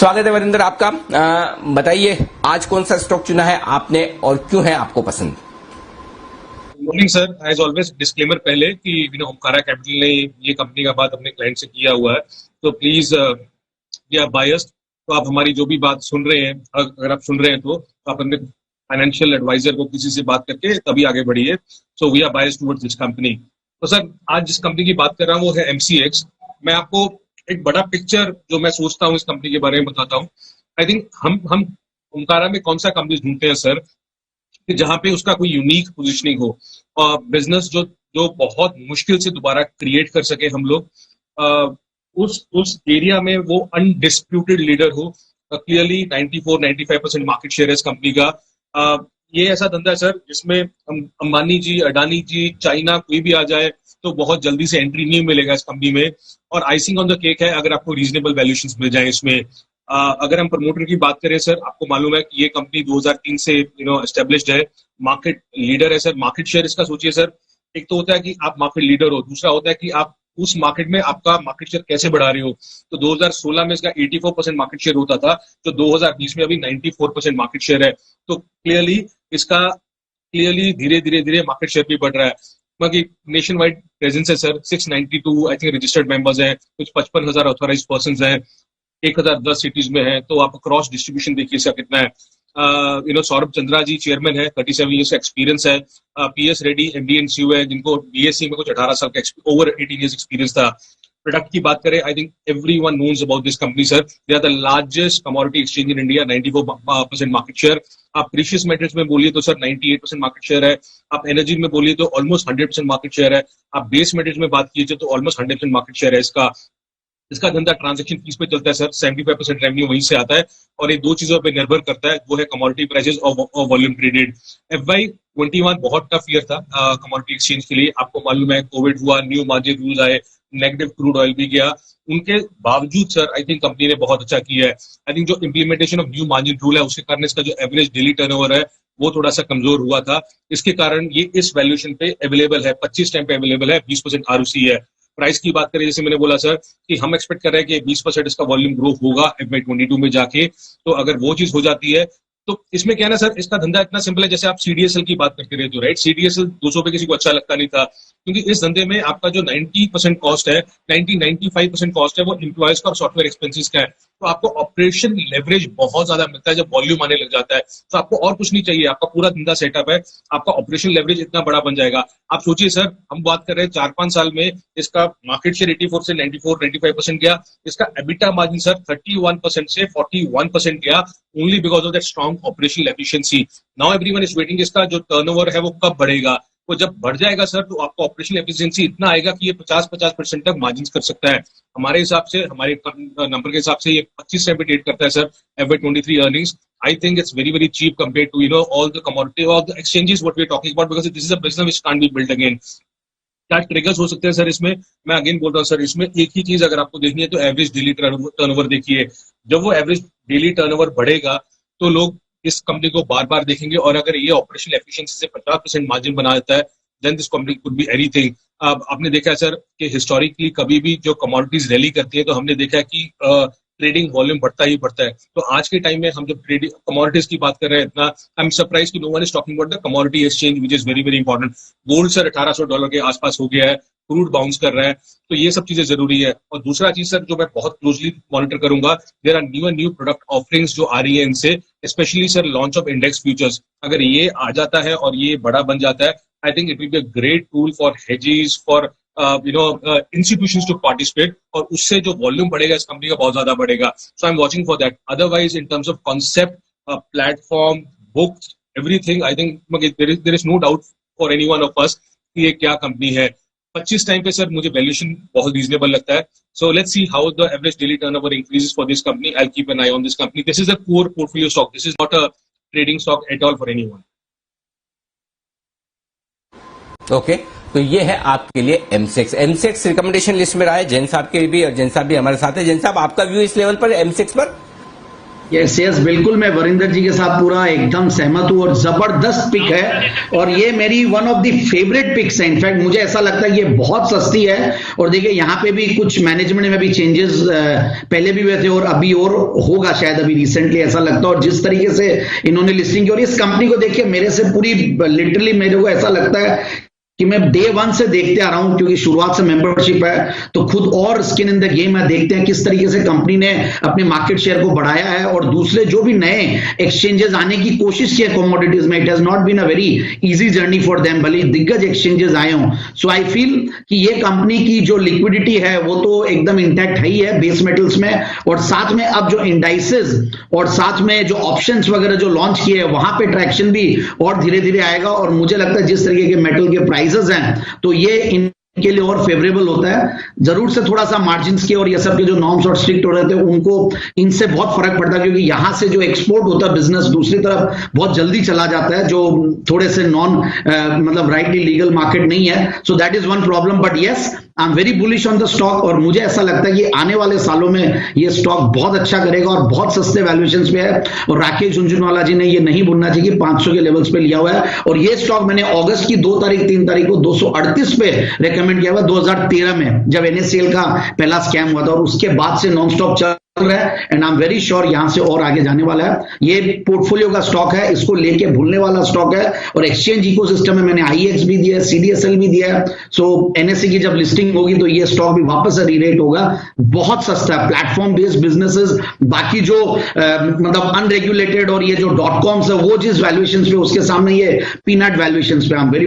स्वागत है वरिंदर आपका। बताइए आज कौन सा स्टॉक चुना है आपने और क्यों है आपको पसंद? Morning sir, as always disclaimer पहले कि ओमकारा कैपिटल ने ये कंपनी का बात अपने क्लाइंट से किया हुआ है, तो प्लीज वी आर बायस्ड। तो आप हमारी जो भी बात सुन रहे हैं, अगर आप सुन रहे हैं तो आप अपने फाइनेंशियल एडवाइजर को किसी से बात करके तभी आगे बढ़िए। So we are biased towards this company. तो सर आज जिस कंपनी की बात कर रहा हूँ वो है एमसीएक्स। मैं आपको एक बड़ा पिक्चर जो मैं सोचता हूँ इस कंपनी के बारे में बताता हूँ। आई थिंक हम ओमकारा में कौन सा कंपनी ढूंढते हैं सर कि जहां पे उसका कोई यूनिक पोजीशनिंग हो और बिजनेस जो जो बहुत मुश्किल से दोबारा क्रिएट कर सके हम लोग, उस एरिया में वो अनडिस्प्यूटेड लीडर हो। क्लियरली 94-95% मार्केट शेयर है इस कंपनी का। ये ऐसा धंधा है सर जिसमें अंबानी जी, अडानी जी, चाइना कोई भी आ जाए तो बहुत जल्दी से एंट्री नहीं मिलेगा इस कंपनी में। और आइसिंग ऑन द केक है अगर आपको रीजनेबल वैल्यूएशंस मिल जाए इसमें। अगर हम प्रमोटर की बात करें सर, आपको मालूम है कि ये कंपनी 2003 से एस्टेब्लिश्ड है, मार्केट लीडर है सर। मार्केट शेयर इसका सोचिए सर, एक तो होता है कि आप मार्केट लीडर हो, दूसरा होता है कि आप उस मार्केट में आपका मार्केट शेयर कैसे बढ़ा रहे हो। तो 2016 में इसका 84% मार्केट शेयर होता था, तो 2020 में अभी 94% मार्केट शेयर है। तो क्लियरली धीरे धीरे धीरे मार्केट शेयर भी बढ़ रहा है। बाकी नेशन वाइड प्रेजेंस है sir, 692 I think registered members हैं, कुछ 55,000 ऑथोराइज पर्सन हैं, 1010 सिटीज में है। तो आप क्रॉस डिस्ट्रीब्यूशन देखिए इसका कितना है। सौरभ चंद्रा जी चेयरमैन है, 37 ईयर्स का एक्सपीरियंस है। PS Reddy MD and CEO है, जिनको बीएससी में कुछ 18 साल का ओवर 18 ईयर्स एक्सपीरियंस था। प्रोडक्ट की बात करें, I think everyone knows about this company sir. They are the largest commodity exchange in India, 94% market share. आप प्रीशियस मेटल्स में बोलिए तो सर 98% मार्केट शेयर है। आप एनर्जी में बोलिए तो ऑलमोस्ट 100% मार्केट शेयर है। आप बेस मेटल्स में बात कीजिए तो ऑलमोस्ट 100% मार्केट शेयर है इसका। इसका धंधा ट्रांजैक्शन फीस पे चलता है सर, 75% रेवेन्यू वहीं से आता है और ये दो चीजों पे निर्भर करता है, वो है कमोडिटी प्राइसेस और वॉल्यूम ट्रेडेड। FY21 बहुत टफ ईयर था कमोडिटी एक्सचेंज के लिए। आपको मालूम है कोविड हुआ, न्यू मार्जिन रूल आए, नेगेटिव क्रूड ऑयल भी गया। उनके बावजूद सर आई थिंक कंपनी ने बहुत अच्छा किया है। आई थिंक जो implementation of new margin rule है उसके कारण इसका जो एवरेज डेली टर्नओवर है वो थोड़ा सा कमजोर हुआ था। इसके कारण ये इस वैल्यूएशन पे अवेलेबल है, 25 टाइम पे अवेलेबल है, 20% ROC है। प्राइस की बात करें, जैसे मैंने बोला सर कि हम एक्सपेक्ट कर रहे हैं कि 20% इसका वॉल्यूम ग्रोथ होगा FY22 में जाके। तो अगर वो चीज हो जाती है तो इसमें क्या है ना सर, इसका धंधा इतना सिंपल है। जैसे आप CDSL की बात करते रहते हो, राइट? CDSL 200 पे किसी को अच्छा लगता नहीं था, क्योंकि इस धंधे में आपका जो 90% कॉस्ट है, 95% कॉस्ट है वो एम्प्लॉयज का और सॉफ्टवेयर एक्सपेंसेस का है। तो आपको ऑपरेशन लेवरेज बहुत ज्यादा मिलता है जब वॉल्यूम आने लग जाता है। तो आपको और कुछ नहीं चाहिए, आपका पूरा धंधा सेटअप है, आपका ऑपरेशन लेवरेज इतना बड़ा बन जाएगा। आप सोचिए सर, हम बात कर रहे हैं 4-5 साल में इसका मार्केट शेयर 84 से 94-95% गया। इसका एबिटा मार्जिन सर 31% से 41% गया, only because of that strong operational efficiency. Now everyone is waiting इसका जो टर्नओवर है वो कब बढ़ेगा। वो जब बढ़ जाएगा सर तो आपको ऑपरेशनल एफिशिएंसी इतना आएगा कि ये 50% तक मार्जिन कर सकता है। हमारे हिसाब से, हमारे नंबर के हिसाब से ये 25 से डेट करता है sir FY23 earnings. I think it's very very cheap compared to all the commodity or the exchanges what we are talking about, because this is a business which can't be built again. क्या triggers हो सकते हैं sir इसमें? मैं again बोल रहा हूँ sir, इसमें एक ही चीज अगर आपको देखनी है तो एवरेज डेली टर्नओवर देखिए। जब वो एवरेज डेली टर्नओवर बढ़ेगा तो लोग इस कंपनी को बार बार देखेंगे, और अगर ये ऑपरेशनल एफिशिएंसी से 50% मार्जिन बना देता है then this company could be anything. आपने देखा है सर कि हिस्टोरिकली कभी भी जो कमोडिटीज रैली करती है तो हमने देखा है कि ट्रेडिंग वॉल्यूम बढ़ता ही बढ़ता है। तो आज के टाइम में हम जब ट्रेडिंग कमोडिटीज की बात कर रहे हैं, इतना आई एम सरप्राइज कि no one is talking about the commodity exchange which is very very important. Gold sir $1800 के आसपास हो गया है, क्रूड बाउंस कर रहा है, तो ये सब चीजें जरूरी है। और दूसरा चीज सर जो मैं बहुत क्लोजली मॉनिटर करूंगा, there are new product offerings जो आ रही है इनसे, specially sir launch of index futures. अगर ये आ जाता है और ये बड़ा बन जाता है, I think it will be a great tool for hedges, for institutions to participate, और उससे जो वॉल्यूम बढ़ेगा इस कंपनी का बहुत ज्यादा बढ़ेगा। So I am watching for that. Otherwise in terms of concept, platform, books, everything, I think there is no doubt for any one of us कि ये क्या कंपनी है। 25 टाइम पे सर मुझे वैल्यूएशन बहुत रीजनेबल लगता है। So let's see how the average daily turnover increases for this company. I will keep an I on this company. This is a core portfolio stock, this is not a trading stock at all for anyone. Okay, तो ये है आपके लिए एमसेक्स recommendation list में रहा है जैन साहब के भी, और जैन साहब भी हमारे साथ है। जैन साहब, आपका व्यू इस लेवल पर एमसेक्स पर? यस बिल्कुल, मैं वरिंदर जी के साथ पूरा एकदम सहमत हूं और जबरदस्त पिक है और ये मेरी one of the favourite picks है। इनफैक्ट मुझे ऐसा लगता है ये बहुत सस्ती है और देखिए यहाँ पे भी कुछ मैनेजमेंट में भी चेंजेस पहले भी हुए थे और अभी और होगा शायद अभी रिसेंटली, ऐसा लगता है। और जिस तरीके से इन्होंने लिस्टिंग की और इस कंपनी को देखिए मेरे से पूरी लिटरली मेरे को ऐसा लगता है कि मैं डे वन से देखते आ रहा हूं, क्योंकि शुरुआत से मेंबरशिप है तो खुद और स्किन इन द गेम है। देखते हैं किस तरीके से कंपनी ने अपने मार्केट शेयर को बढ़ाया है और दूसरे जो भी नए एक्सचेंजेस आने की कोशिश की है कमोडिटीज में, it has not been a very easy journey for them, भले दिग्गज एक्सचेंजेस आए हों। सो आई फील कि ये कंपनी की जो लिक्विडिटी है वो तो एकदम इंटैक्ट है ही है बेस मेटल्स में, और साथ में अब जो इंडाइसेस और साथ में जो ऑप्शंस वगैरह जो लॉन्च किए हैं वहां पे ट्रैक्शन भी और धीरे धीरे आएगा। और मुझे लगता है जिस तरीके के मेटल के प्राइसेस हैं तो ये इनके लिए और फेवरेबल होता है। जरूर से थोड़ा सा मार्जिन्स के और ये सब के जो नॉर्म्स और स्ट्रिक्ट हो रहे थे उनको इनसे बहुत फर्क पड़ता है, क्योंकि यहां से जो एक्सपोर्ट होता है बिजनेस दूसरी तरफ बहुत जल्दी चला जाता है, जो थोड़े से नॉन मतलब राइटली लीगल मार्केट नहीं है। So that is one problem, but yes I am very bullish on the stock और मुझे ऐसा लगता है कि आने वाले सालों में ये स्टॉक बहुत अच्छा करेगा और बहुत सस्ते वैल्यूएशंस पे है। और राकेश झुंझुनवाला जी ने ये नहीं भूलना चाहिए कि 500 के लेवल्स पे लिया हुआ है और ये स्टॉक मैंने अगस्त की 2 तारीख 3 तारीख को 238 पे रेकमेंड किया हुआ 2013 में, जब NSCL का पहला स्कैम हुआ था, और उसके बाद से नॉन स्टॉप चल रहा है and I am very sure यहां से और आगे जाने वाला है। ये पोर्टफोलियो का स्टॉक है, इसको लेके भूलने वाला स्टॉक है। और एक्सचेंज इकोसिस्टम में मैंने IEX भी दिया है, CDSL भी दिया है। सो NSE की जब लिस्टिंग होगी तो ये स्टॉक भी वापस से रीरेट होगा। बहुत सस्ता है, प्लेटफॉर्म बेस्ड बिजनेसेस, बाकी जो मतलब अनरेगुलेटेड और ये जो .coms है वो जिस वैल्यूएशन पे, उसके सामने ये पीनट वैल्यूएशन पे। I am very